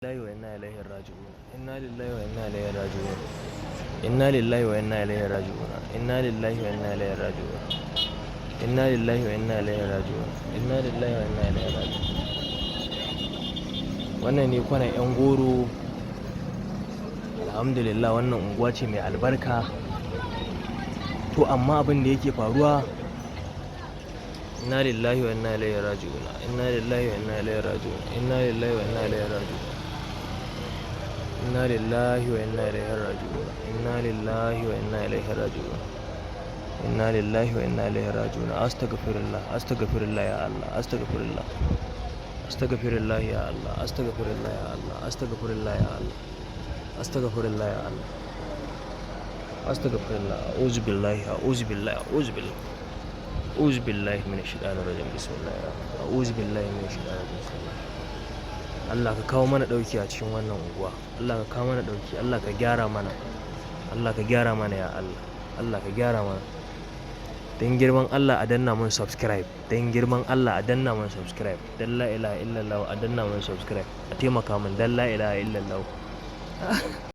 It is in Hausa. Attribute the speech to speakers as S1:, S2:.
S1: lillahi wa inna ilaihi raji'un. Inna lillahi wa inna ilaihi raji'un. Inna lillahi wa inna ilaihi raji'un. Inna lillahi wa inna ilaihi raji'un. Inna lillahi wa inna ilaihi raji'un. Inna lillahi wa inna ilaihi raji'un. Wannan ne kwanan 'yan goro. Alhamdulillah, wannan unguwa ce mai albarka. To amma abin da yake faruwa, inna lillahi wa inna ilaihi raji'un. Inna lillahi wa inna ilaihi raji'un. Inna lillahi wa inna ilaihi raji'un. Inna lillahi wa inna ilaihi raji'un. Inna lillahi wa inna ilaihi raji'un. Inna lillahi wa inna ilaihi raji'un. Astaghfirullah, astaghfirullah ya Allah, astaghfirullah. Astaghfirullah ya Allah, astaghfirullah ya Allah, astaghfirullah ya Allah. Astaghfirullah ya Allah. Astaghfirullah. A'udzu billahi, a'udzu billahi, a'udzu billahi. A'udzu billahi minash shaitanir rajim. Bismillahirrahmanirrahim. A'udzu billahi minash shaitanir rajim. Allah ka kawo mana dauki a cikin wannan unguwa. Allah ka kawo mana dauki. Allah ka gyara mana. Allah ka gyara mana ya Allah. Allah ka gyara mana. Dan girman Allah a danna mun subscribe. Dan girman Allah a danna mun subscribe. Dan la ilaha illallah a danna mun subscribe. A taimaka mun dan la ilaha illallah.